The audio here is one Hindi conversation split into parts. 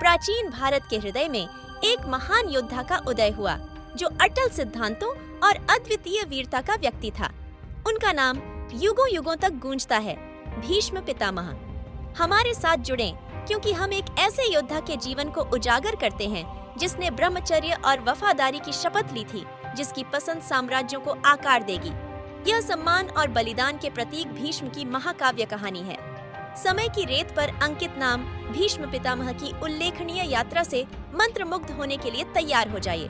प्राचीन भारत के हृदय में एक महान योद्धा का उदय हुआ जो अटल सिद्धांतों और अद्वितीय वीरता का व्यक्ति था। उनका नाम युगों युगों तक गूंजता है, भीष्म पितामह। हमारे साथ जुड़ें क्योंकि हम एक ऐसे योद्धा के जीवन को उजागर करते हैं जिसने ब्रह्मचर्य और वफादारी की शपथ ली थी, जिसकी पसंद साम्राज्यों को आकार देगी। यह सम्मान और बलिदान के प्रतीक भीष्म की महाकाव्य कहानी है। समय की रेत पर अंकित नाम भीष्म पितामह की उल्लेखनीय यात्रा से मंत्रमुग्ध होने के लिए तैयार हो जाइए।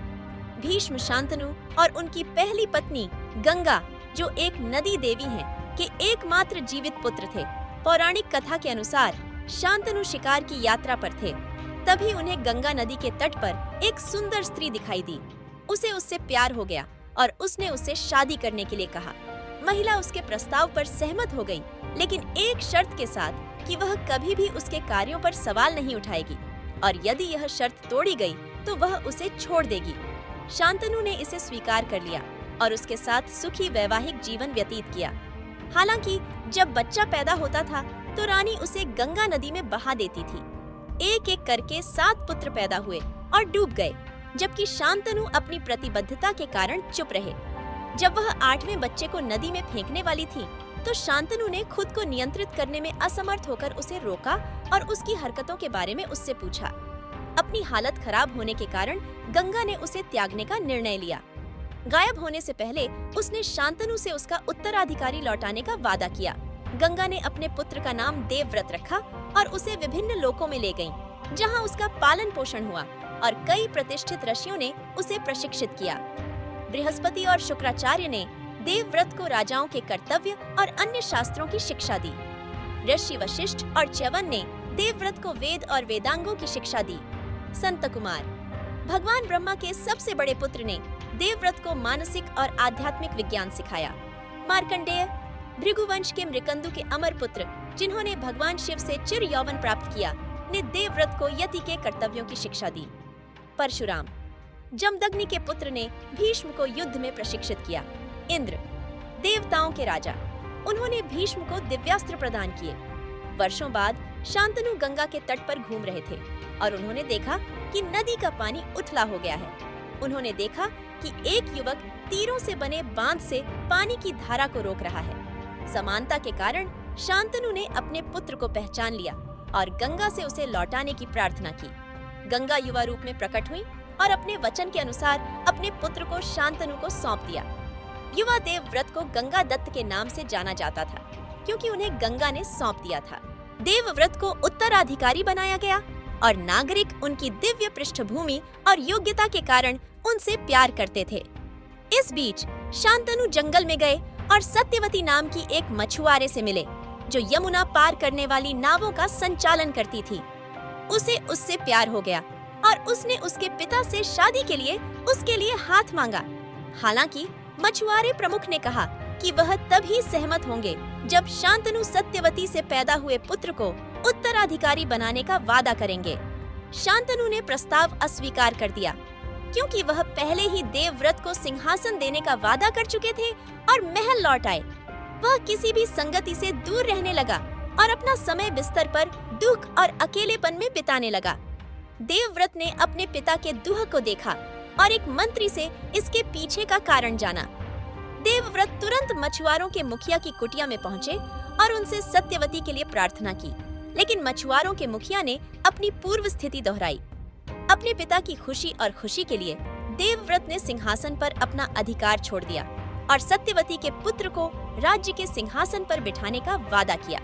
भीष्म शांतनु और उनकी पहली पत्नी गंगा, जो एक नदी देवी हैं, के एकमात्र जीवित पुत्र थे। पौराणिक कथा के अनुसार शांतनु शिकार की यात्रा पर थे, तभी उन्हें गंगा नदी के तट पर एक सुंदर स्त्री दिखाई दी। उसे उससे प्यार हो गया और उसने उससे शादी करने के लिए कहा। महिला उसके प्रस्ताव पर सहमत हो गई, लेकिन एक शर्त के साथ कि वह कभी भी उसके कार्यों पर सवाल नहीं उठाएगी और यदि यह शर्त तोड़ी गई तो वह उसे छोड़ देगी। शांतनु ने इसे स्वीकार कर लिया और उसके साथ सुखी वैवाहिक जीवन व्यतीत किया। हालांकि जब बच्चा पैदा होता था तो रानी उसे गंगा नदी में बहा देती थी। एक एक करके 7 पुत्र पैदा हुए और डूब गए, जबकि शांतनु अपनी प्रतिबद्धता के कारण चुप रहे। जब वह 8वें बच्चे को नदी में फेंकने वाली थी तो शांतनु ने खुद को नियंत्रित करने में असमर्थ होकर उसे रोका और उसकी हरकतों के बारे में उससे पूछा। अपनी हालत खराब होने के कारण गंगा ने उसे त्यागने का निर्णय लिया। गायब होने से पहले उसने शांतनु से उसका उत्तराधिकारी लौटाने का वादा किया। गंगा ने अपने पुत्र का नाम देवव्रत रखा और उसे विभिन्न लोकों में ले गईं, जहां उसका पालन पोषण हुआ और कई प्रतिष्ठित ऋषियों ने उसे प्रशिक्षित किया। बृहस्पति और शुक्राचार्य ने देवव्रत को राजाओं के कर्तव्य और अन्य शास्त्रों की शिक्षा दी। ऋषि वशिष्ठ और च्यवन ने देवव्रत को वेद और वेदांगों की शिक्षा दी। संत कुमार, भगवान ब्रह्मा के सबसे बड़े पुत्र, ने देवव्रत को मानसिक और आध्यात्मिक विज्ञान सिखाया। मार्कंडेय, भृगुवंश के मृकंदु के अमर पुत्र, जिन्होंने भगवान शिव से चिर यौवन प्राप्त किया, ने देवव्रत को यति के कर्तव्यों की शिक्षा दी। परशुराम, जमदग्नि के पुत्र, ने भीष्म को युद्ध में प्रशिक्षित किया। इंद्र, देवताओं के राजा, उन्होंने भीष्म को दिव्यास्त्र प्रदान किए। वर्षों बाद शांतनु गंगा के तट पर घूम रहे थे और उन्होंने देखा कि नदी का पानी उथला हो गया है। उन्होंने देखा कि एक युवक तीरों से बने बांध से पानी की धारा को रोक रहा है। समानता के कारण शांतनु ने अपने पुत्र को पहचान लिया और गंगा से उसे लौटाने की प्रार्थना की। गंगा युवा रूप में प्रकट हुई और अपने वचन के अनुसार अपने पुत्र को शांतनु को सौंप दिया। युवा देवव्रत को गंगा दत्त के नाम से जाना जाता था, क्योंकि उन्हें गंगा ने सौंप दिया था। देवव्रत को उत्तराधिकारी बनाया गया और नागरिक उनकी दिव्य पृष्ठभूमि और योग्यता के कारण उनसे प्यार करते थे। इस बीच शांतनु जंगल में गए और सत्यवती नाम की एक मछुआरे से मिले, जो यमुना पार करने वाली नावों का संचालन करती थी। उसे उससे प्यार हो गया और उसने उसके पिता से शादी के लिए उसके लिए हाथ मांगा। हालांकि मछुआरे प्रमुख ने कहा कि वह तभी सहमत होंगे जब शांतनु सत्यवती से पैदा हुए पुत्र को उत्तराधिकारी बनाने का वादा करेंगे। शांतनु ने प्रस्ताव अस्वीकार कर दिया, क्योंकि वह पहले ही देवव्रत को सिंहासन देने का वादा कर चुके थे और महल लौट आए। वह किसी भी संगति से दूर रहने लगा और अपना समय बिस्तर पर दुख और अकेलेपन में बिताने लगा। देवव्रत ने अपने पिता के दुख को देखा और एक मंत्री से इसके पीछे का कारण जाना। देवव्रत तुरंत मछुआरों के मुखिया की कुटिया में पहुंचे और उनसे सत्यवती के लिए प्रार्थना की, लेकिन मछुआरों के मुखिया ने अपनी पूर्व स्थिति दोहराई। अपने पिता की खुशी और खुशी के लिए देवव्रत ने सिंहासन पर अपना अधिकार छोड़ दिया और सत्यवती के पुत्र को राज्य के सिंहासन पर बिठाने का वादा किया।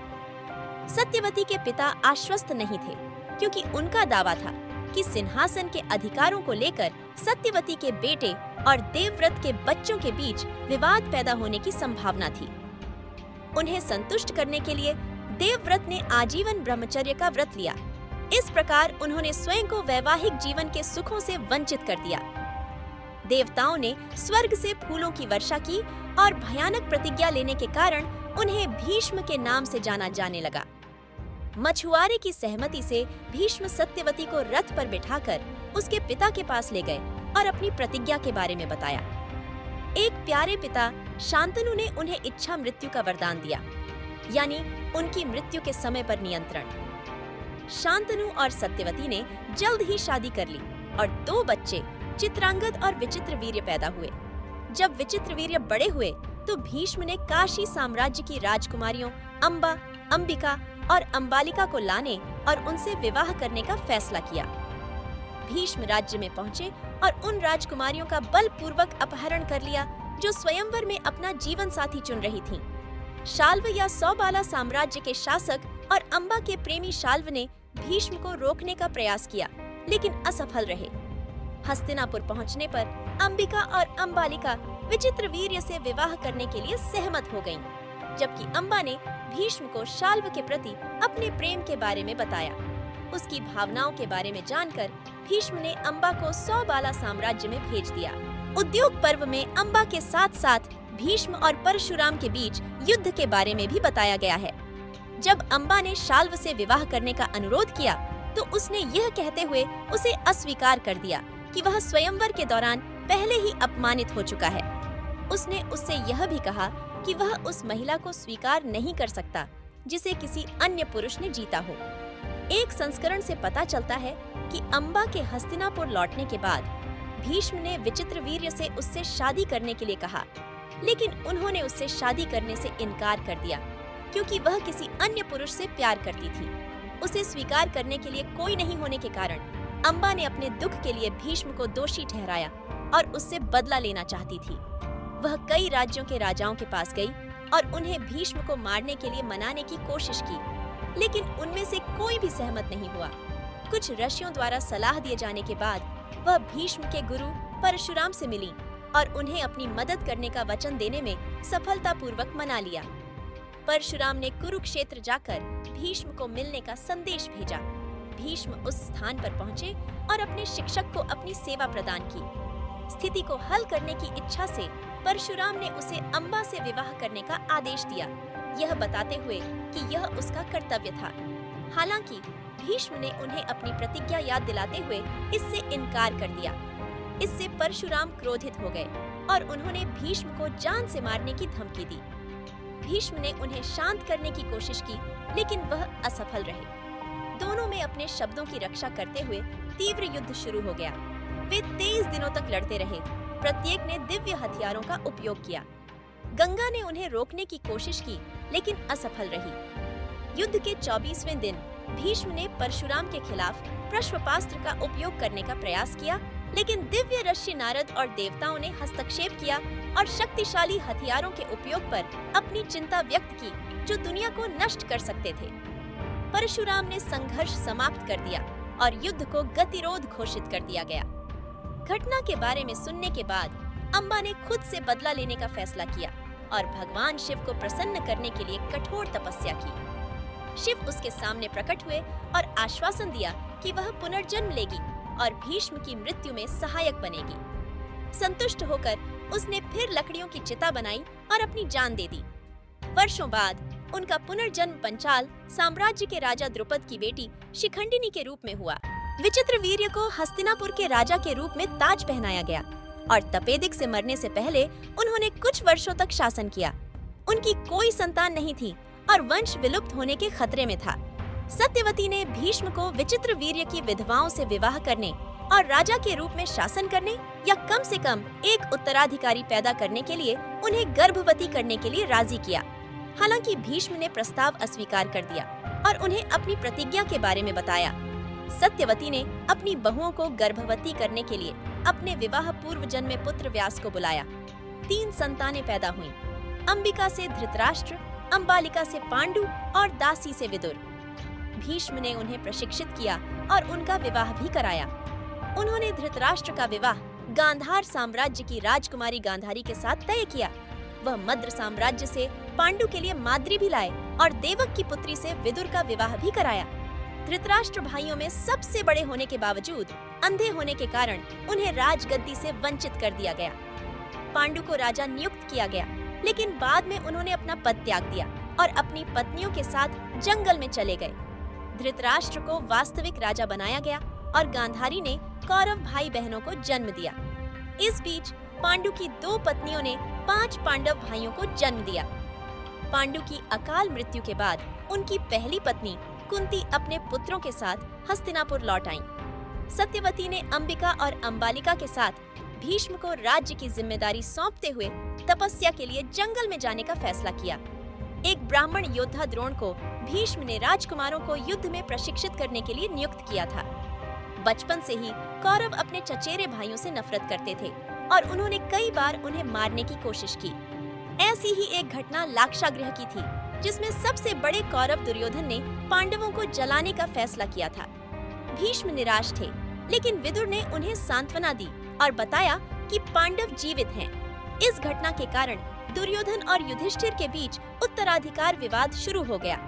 सत्यवती के पिता आश्वस्त नहीं थे, क्योंकि उनका दावा था कि सिंहासन के अधिकारों को लेकर सत्यवती के बेटे और देवव्रत के बच्चों के बीच विवाद पैदा होने की संभावना थी। उन्हें संतुष्ट करने के लिए देवव्रत ने आजीवन ब्रह्मचर्य का व्रत लिया। इस प्रकार उन्होंने स्वयं को वैवाहिक जीवन के सुखों से वंचित कर दिया। देवताओं ने स्वर्ग से फूलों की वर्षा की और भयानक प्रतिज्ञा लेने के कारण उन्हें भीष्म के नाम से जाना जाने लगा। मछुआरे की सहमति से भीष्म सत्यवती को रथ पर बिठाकर उसके पिता के पास ले गए और अपनी प्रतिज्ञा के बारे में बताया। एक प्यारे पिता शांतनु ने उन्हें इच्छा मृत्यु का वरदान दिया, यानी उनकी मृत्यु के समय पर नियंत्रण। शांतनु और सत्यवती ने जल्द ही शादी कर ली और 2 बच्चे चित्रांगद और विचित्रवीर्य पैदा हुए। जब विचित्रवीर्य बड़े हुए तो भीष्म ने काशी साम्राज्य की राजकुमारियों अंबा, अंबिका और अंबालिका को लाने और उनसे विवाह करने का फैसला किया। भीष्म राज्य में पहुंचे और उन राजकुमारियों का बलपूर्वक अपहरण कर लिया जो स्वयंवर में अपना जीवन साथी चुन रही थीं। शाल्व या सौबाला साम्राज्य के शासक और अंबा के प्रेमी शाल्व ने भीष्म को रोकने का प्रयास किया, लेकिन असफल रहे। हस्तिनापुर पहुंचने पर अंबिका और अंबालिका विचित्रवीर्य से विवाह करने के लिए सहमत हो गईं, जबकि अंबा ने भीष्म को शाल्व के प्रति अपने प्रेम के बारे में बताया। उसकी भावनाओं के बारे में जानकर भीष्म ने अंबा को सौबाला साम्राज्य में भेज दिया। उद्योग पर्व में अंबा के साथ साथ भीष्म और परशुराम के बीच युद्ध के बारे में भी बताया गया है। जब अंबा ने शाल्व से विवाह करने का अनुरोध किया तो उसने यह कहते हुए उसे अस्वीकार कर दिया कि वह स्वयंवर के दौरान पहले ही अपमानित हो चुका है। उसने उससे यह भी कहा कि वह उस महिला को स्वीकार नहीं कर सकता जिसे किसी अन्य पुरुष ने जीता हो। एक संस्करण से पता चलता है कि अंबा के हस्तिनापुर लौटने के बाद भीष्म ने विचित्रवीर्य से उससे शादी करने के लिए कहा, लेकिन उन्होंने उससे शादी करने से इनकार कर दिया क्योंकि वह किसी अन्य पुरुष से प्यार करती थी। उसे स्वीकार करने के लिए कोई नहीं होने के कारण अंबा ने अपने दुख के लिए भीष्म को दोषी ठहराया और उससे बदला लेना चाहती थी। वह कई राज्यों के राजाओं के पास गई और उन्हें भीष्म को मारने के लिए मनाने की कोशिश की, लेकिन उनमें से कोई भी सहमत नहीं हुआ। कुछ ऋषियों द्वारा सलाह दिए जाने के बाद वह भीष्म के गुरु परशुराम से मिली और उन्हें अपनी मदद करने का वचन देने में सफलतापूर्वक मना लिया। परशुराम ने कुरुक्षेत्र जाकर भीष्म को मिलने का संदेश भेजा। भीष्म उस स्थान पर पहुंचे और अपने शिक्षक को अपनी सेवा प्रदान की। स्थिति को हल करने की इच्छा से परशुराम ने उसे अंबा से विवाह करने का आदेश दिया, यह बताते हुए कि यह उसका कर्तव्य था। हालांकि भीष्म ने उन्हें अपनी प्रतिज्ञा याद दिलाते हुए इससे इनकार कर दिया। इससे परशुराम क्रोधित हो गए और उन्होंने भीष्म को जान से मारने की धमकी दी। भीष्म ने उन्हें शांत करने की कोशिश की, लेकिन वह असफल रहे। दोनों में अपने शब्दों की रक्षा करते हुए तीव्र युद्ध शुरू हो गया। वे 23 दिनों तक लड़ते रहे। प्रत्येक ने दिव्य हथियारों का उपयोग किया। गंगा ने उन्हें रोकने की कोशिश की, लेकिन असफल रही। युद्ध के 24वें दिन भीष्म ने परशुराम के खिलाफ प्रश्वपास्त्र का उपयोग करने का प्रयास किया, लेकिन दिव्य ऋषि नारद और देवताओं ने हस्तक्षेप किया और शक्तिशाली हथियारों के उपयोग पर अपनी चिंता व्यक्त की जो दुनिया को नष्ट कर सकते थे। परशुराम ने संघर्ष समाप्त कर दिया और युद्ध को गतिरोध घोषित कर दिया गया। घटना के बारे में सुनने के बाद अंबा ने खुद से बदला लेने का फैसला किया और भगवान शिव को प्रसन्न करने के लिए कठोर तपस्या की। शिव उसके सामने प्रकट हुए और आश्वासन दिया कि वह पुनर्जन्म लेगी और भीष्म की मृत्यु में सहायक बनेगी। संतुष्ट होकर उसने फिर लकड़ियों की चिता बनाई और अपनी जान दे दी। वर्षों बाद उनका पुनर्जन्म पंचाल साम्राज्य के राजा द्रुपद की बेटी शिखंडिनी के रूप में हुआ। विचित्रवीर्य को हस्तिनापुर के राजा के रूप में ताज पहनाया गया और तपेदिक से मरने से पहले उन्होंने कुछ वर्षों तक शासन किया। उनकी कोई संतान नहीं थी और वंश विलुप्त होने के खतरे में था। सत्यवती ने भीष्म को विचित्रवीर्य की विधवाओं से विवाह करने और राजा के रूप में शासन करने या कम से कम एक उत्तराधिकारी पैदा करने के लिए उन्हें गर्भवती करने के लिए राजी किया। हालांकि भीष्म ने प्रस्ताव अस्वीकार कर दिया और उन्हें अपनी प्रतिज्ञा के बारे में बताया। सत्यवती ने अपनी बहुओं को गर्भवती करने के लिए अपने विवाह पूर्व जन्मे पुत्र व्यास को बुलाया। 3 संतानें पैदा हुईं। अंबिका से धृतराष्ट्र, अंबालिका से पांडु और दासी से विदुर। भीष्म ने उन्हें प्रशिक्षित किया और उनका विवाह भी कराया। उन्होंने धृतराष्ट्र का विवाह गांधार साम्राज्य की राजकुमारी गांधारी के साथ तय किया। वह मद्र साम्राज्य से पांडु के लिए माद्री भी लाए और देवक की पुत्री से विदुर का विवाह भी कराया। धृतराष्ट्र भाइयों में सबसे बड़े होने के बावजूद अंधे होने के कारण उन्हें राजगद्दी से वंचित कर दिया गया। पांडु को राजा नियुक्त किया गया, लेकिन बाद में उन्होंने अपना पद त्याग दिया और अपनी पत्नियों के साथ जंगल में चले गए। धृतराष्ट्र को वास्तविक राजा बनाया गया और गांधारी ने कौरव भाई बहनों को जन्म दिया। इस बीच पांडु की 2 पत्नियों ने 5 पांडव भाइयों को जन्म दिया। पांडु की अकाल मृत्यु के बाद उनकी पहली पत्नी कुंती अपने पुत्रों के साथ हस्तिनापुर लौट आईं। सत्यवती ने अंबिका और अंबालिका के साथ भीष्म को राज्य की जिम्मेदारी सौंपते हुए तपस्या के लिए जंगल में जाने का फैसला किया। एक ब्राह्मण योद्धा द्रोण को भीष्म ने राजकुमारों को युद्ध में प्रशिक्षित करने के लिए नियुक्त किया था। बचपन से ही कौरव अपने चचेरे भाइयों से नफरत करते थे और उन्होंने कई बार उन्हें मारने की कोशिश की। ऐसी ही एक घटना लाक्षागृह की थी, जिसमें सबसे बड़े कौरव दुर्योधन ने पांडवों को जलाने का फैसला किया था। भीष्म निराश थे, लेकिन विदुर ने उन्हें सांत्वना दी और बताया कि पांडव जीवित हैं। इस घटना के कारण दुर्योधन और युधिष्ठिर के बीच उत्तराधिकार विवाद शुरू हो गया।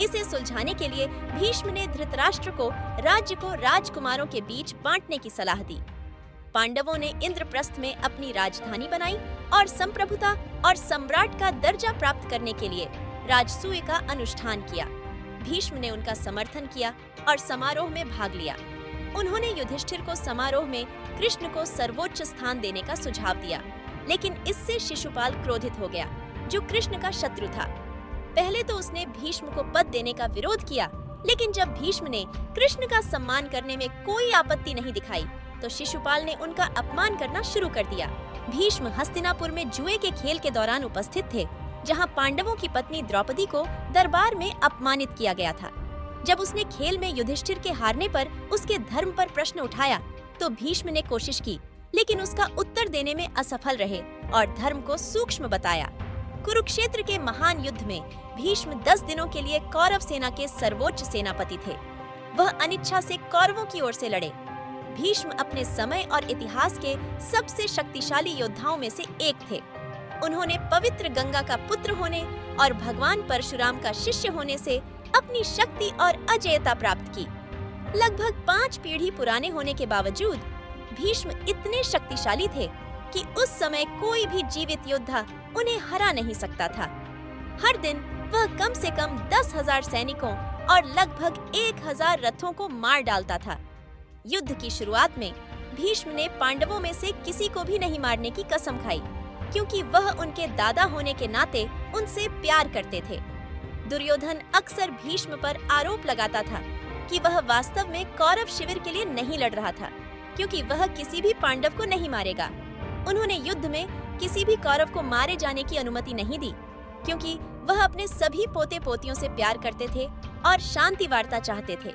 इसे सुलझाने के लिए भीष्म ने धृतराष्ट्र को राज्य को राजकुमारों के बीच बांटने की सलाह दी। पांडवों ने इंद्रप्रस्थ में अपनी राजधानी बनाई और संप्रभुता और सम्राट का दर्जा प्राप्त करने के लिए राजसूय का अनुष्ठान किया। भीष्म ने उनका समर्थन किया और समारोह में भाग लिया। उन्होंने युधिष्ठिर को समारोह में कृष्ण को सर्वोच्च स्थान देने का सुझाव दिया, लेकिन इससे शिशुपाल क्रोधित हो गया, जो कृष्ण का शत्रु था। पहले तो उसने भीष्म को पद देने का विरोध किया, लेकिन जब भीष्म ने कृष्ण का सम्मान करने में कोई आपत्ति नहीं दिखाई, तो शिशुपाल ने उनका अपमान करना शुरू कर दिया। भीष्म हस्तिनापुर में जुए के खेल के दौरान उपस्थित थे, जहां पांडवों की पत्नी द्रौपदी को दरबार में अपमानित किया गया था। जब उसने खेल में युधिष्ठिर के हारने पर उसके धर्म पर प्रश्न उठाया, तो भीष्म ने कोशिश की, लेकिन उसका उत्तर देने में असफल रहे और धर्म को सूक्ष्म बताया। कुरुक्षेत्र के महान युद्ध में भीष्म 10 दिनों के लिए कौरव सेना के सर्वोच्च सेनापति थे। वह अनिच्छा से कौरवों की ओर से लड़े। भीष्म अपने समय और इतिहास के सबसे शक्तिशाली योद्धाओं में से एक थे। उन्होंने पवित्र गंगा का पुत्र होने और भगवान परशुराम का शिष्य होने से अपनी शक्ति और अजेयता प्राप्त की। लगभग 5 पीढ़ी पुराने होने के बावजूद भीष्म इतने शक्तिशाली थे कि उस समय कोई भी जीवित योद्धा उन्हें हरा नहीं सकता था। हर दिन वह कम से कम 10,000 सैनिकों और लगभग 1,000 रथों को मार डालता था। युद्ध की शुरुआत में भीष्म ने पांडवों में से किसी को भी नहीं मारने की कसम खाई, क्योंकि वह उनके दादा होने के नाते उनसे प्यार करते थे। दुर्योधन अक्सर भीष्म पर आरोप लगाता था कि वह वास्तव में कौरव शिविर के लिए नहीं लड़ रहा था, क्योंकि वह किसी भी पांडव को नहीं मारेगा। उन्होंने युद्ध में किसी भी कौरव को मारे जाने की अनुमति नहीं दी, क्योंकि वह अपने सभी पोते पोतियों से प्यार करते थे और शांति वार्ता चाहते थे।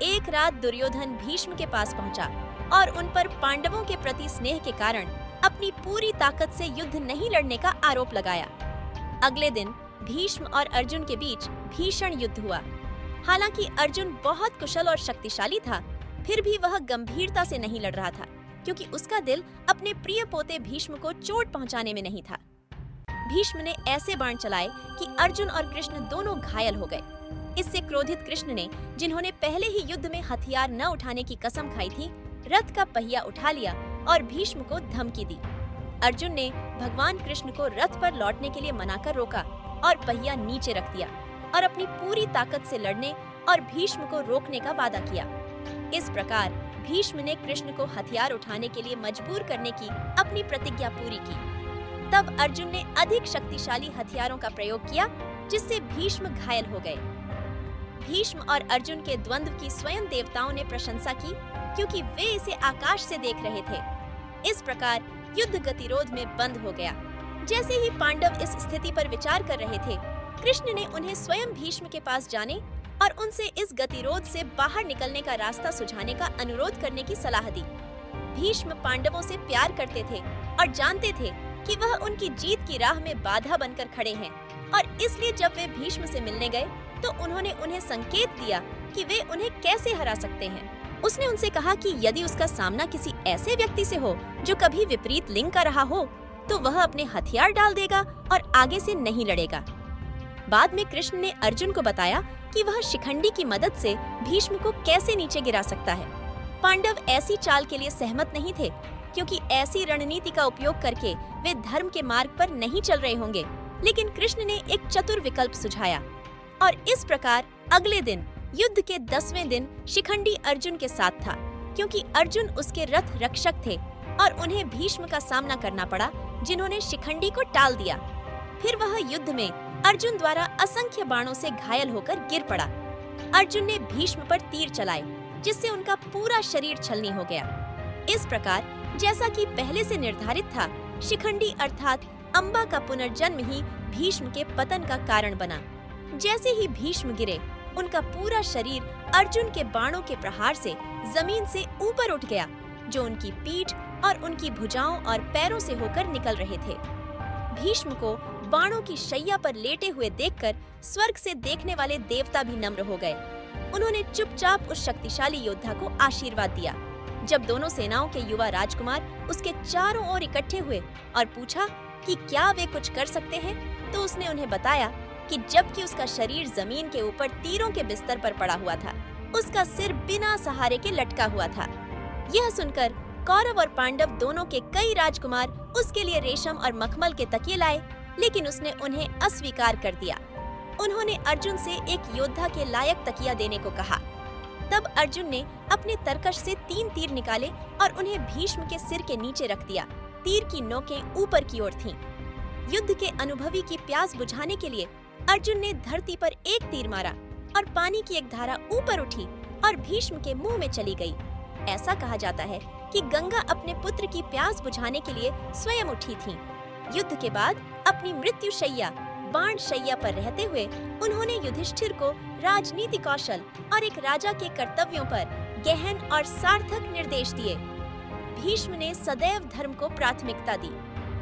एक रात दुर्योधन भीष्म के पास पहुंचा और उन पर पांडवों के प्रति स्नेह के कारण अपनी पूरी ताकत से युद्ध नहीं लड़ने का आरोप लगाया। अगले दिन भीष्म और अर्जुन के बीच भीषण युद्ध हुआ। हालांकि अर्जुन बहुत कुशल और शक्तिशाली था, फिर भी वह गंभीरता से नहीं लड़ रहा था, क्योंकि उसका दिल अपने प्रिय पोते भीष्म को चोट पहुंचाने में नहीं था। भीष्म ने ऐसे बाण चलाए कि अर्जुन और कृष्ण दोनों घायल हो गए। इससे क्रोधित कृष्ण ने, जिन्होंने पहले ही युद्ध में हथियार न उठाने की कसम खाई थी, रथ का पहिया उठा लिया और भीष्म को धमकी दी। अर्जुन ने भगवान कृष्ण को रथ पर लौटने के लिए मनाकर रोका और पहिया नीचे रख दिया और अपनी पूरी ताकत से लड़ने और भीष्म को रोकने का वादा किया। इस प्रकार भीष्म ने कृष्ण को हथियार उठाने के लिए मजबूर करने की अपनी प्रतिज्ञा पूरी की। तब अर्जुन ने अधिक शक्तिशाली हथियारों का प्रयोग किया, जिससे भीष्म घायल हो गए। भीष्म और अर्जुन के द्वंद्व की स्वयं देवताओं ने प्रशंसा की, क्योंकि वे इसे आकाश से देख रहे थे। इस प्रकार युद्ध गतिरोध में बंद हो गया। जैसे ही पांडव इस स्थिति पर विचार कर रहे थे, कृष्ण ने उन्हें स्वयं भीष्म के पास जाने और उनसे इस गतिरोध से बाहर निकलने का रास्ता सुझाने का अनुरोध करने की सलाह दी। भीष्म पांडवों से प्यार करते थे और जानते थे कि वह उनकी जीत की राह में बाधा बनकर खड़े हैं, और इसलिए जब वे भीष्म से मिलने गए तो उन्होंने उन्हें संकेत दिया कि वे उन्हें कैसे हरा सकते हैं। उसने उनसे कहा कि यदि उसका सामना किसी ऐसे व्यक्ति से हो जो कभी विपरीत लिंग का रहा हो, तो वह अपने हथियार डाल देगा और आगे से नहीं लड़ेगा। बाद में कृष्ण ने अर्जुन को बताया कि वह शिखंडी की मदद से भीष्म को कैसे नीचे गिरा सकता है। पांडव ऐसी चाल के लिए सहमत नहीं थे, क्योंकि ऐसी रणनीति का उपयोग करके वे धर्म के मार्ग पर नहीं चल रहे होंगे। लेकिन कृष्ण ने एक चतुर विकल्प सुझाया, और इस प्रकार अगले दिन युद्ध के 10वें दिन शिखंडी अर्जुन के साथ था, क्योंकि अर्जुन उसके रथ रक्षक थे और उन्हें भीष्म का सामना करना पड़ा, जिन्होंने शिखंडी को टाल दिया। फिर वह युद्ध में अर्जुन द्वारा असंख्य बाणों से घायल होकर गिर पड़ा। अर्जुन ने भीष्म पर तीर चलाए, जिससे उनका पूरा शरीर छलनी हो गया। इस प्रकार जैसा कि पहले से निर्धारित था, शिखंडी अर्थात अंबा का पुनर्जन्म ही भीष्म के पतन का कारण बना। जैसे ही भीष्म गिरे, उनका पूरा शरीर अर्जुन के बाणों के प्रहार से जमीन से ऊपर उठ गया, जो उनकी पीठ और उनकी भुजाओं और पैरों से होकर निकल रहे थे। भीष्म को बाणों की शैया पर लेटे हुए देखकर स्वर्ग से देखने वाले देवता भी नम्र हो गए। उन्होंने चुपचाप उस शक्तिशाली योद्धा को आशीर्वाद दिया। जब दोनों सेनाओं के युवा राजकुमार उसके चारों ओर इकट्ठे हुए और पूछा कि क्या वे कुछ कर सकते हैं, तो उसने उन्हें बताया कि जबकि उसका शरीर जमीन के ऊपर तीरों के बिस्तर पर पड़ा हुआ था, उसका सिर बिना सहारे के लटका हुआ था। यह सुनकर कौरव और पांडव दोनों के कई राजकुमार उसके लिए रेशम और मखमल के तकिए लाए, लेकिन उसने उन्हें अस्वीकार कर दिया। उन्होंने अर्जुन से एक योद्धा के लायक तकिया देने को कहा। तब अर्जुन ने अपने तरकश से 3 तीर निकाले और उन्हें भीष्म के सिर के नीचे रख दिया। तीर की नोकें ऊपर की ओर थीं। युद्ध के अनुभवी की प्यास बुझाने के लिए अर्जुन ने धरती पर एक तीर मारा और पानी की एक धारा ऊपर उठी और भीष्म के मुंह में चली गई। ऐसा कहा जाता है कि गंगा अपने पुत्र की प्यास बुझाने के लिए स्वयं उठी थी। युद्ध के बाद अपनी मृत्यु शैया बाण शैया पर रहते हुए उन्होंने युधिष्ठिर को राजनीति कौशल और एक राजा के कर्तव्यों पर गहन और सार्थक निर्देश दिए। भीष्म ने सदैव धर्म को प्राथमिकता दी।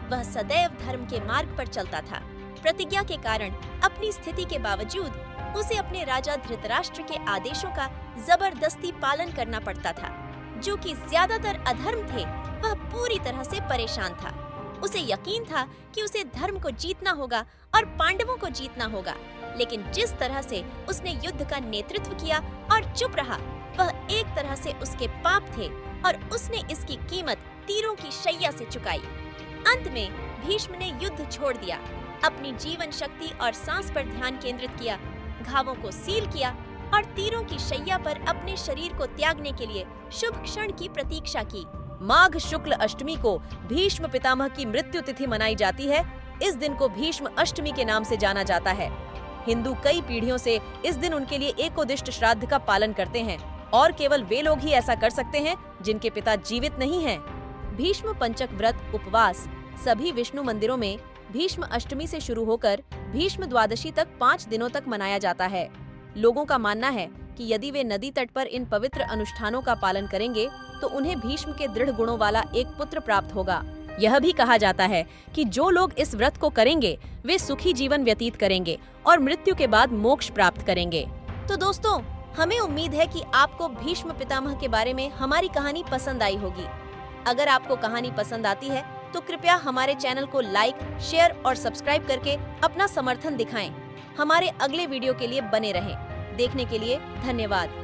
वह सदैव धर्म के मार्ग पर चलता था। प्रतिज्ञा के कारण अपनी स्थिति के बावजूद उसे अपने राजा धृतराष्ट्र के आदेशों का जबरदस्ती पालन करना पड़ता था, जो कि ज्यादातर अधर्म थे। वह पूरी तरह से परेशान था। उसे यकीन था कि उसे धर्म को जीतना होगा और पांडवों को जीतना होगा, लेकिन जिस तरह से उसने युद्ध का नेतृत्व किया और चुप रहा, वह एक तरह से उसके पाप थे और उसने इसकी कीमत तीरों की शैया से चुकाई। अंत में भीष्म ने युद्ध छोड़ दिया, अपनी जीवन शक्ति और सांस पर ध्यान केंद्रित किया, घावों को सील किया और तीरों की शैया पर अपने शरीर को त्यागने के लिए शुभ क्षण की प्रतीक्षा की। माघ शुक्ल अष्टमी को भीष्म पितामह की मृत्यु तिथि मनाई जाती है। इस दिन को भीष्म अष्टमी के नाम से जाना जाता है। हिंदू कई पीढ़ियों से इस दिन उनके लिए एकोदिष्ट श्राद्ध का पालन करते हैं और केवल वे लोग ही ऐसा कर सकते हैं जिनके पिता जीवित नहीं हैं। भीष्म पंचक व्रत उपवास सभी विष्णु मंदिरों में भीष्म अष्टमी से शुरू होकर भीष्म द्वादशी तक 5 दिनों तक मनाया जाता है। लोगों का मानना है कि यदि वे नदी तट पर इन पवित्र अनुष्ठानों का पालन करेंगे तो उन्हें भीष्म के दृढ़ गुणों वाला एक पुत्र प्राप्त होगा। यह भी कहा जाता है कि जो लोग इस व्रत को करेंगे वे सुखी जीवन व्यतीत करेंगे और मृत्यु के बाद मोक्ष प्राप्त करेंगे। तो दोस्तों, हमें उम्मीद है कि आपको भीष्म पितामह के बारे में हमारी कहानी पसंद आई होगी। अगर आपको कहानी पसंद आती है तो कृपया हमारे चैनल को लाइक, शेयर और सब्सक्राइब करके अपना समर्थन दिखाएं। हमारे अगले वीडियो के लिए बने रहें। देखने के लिए धन्यवाद।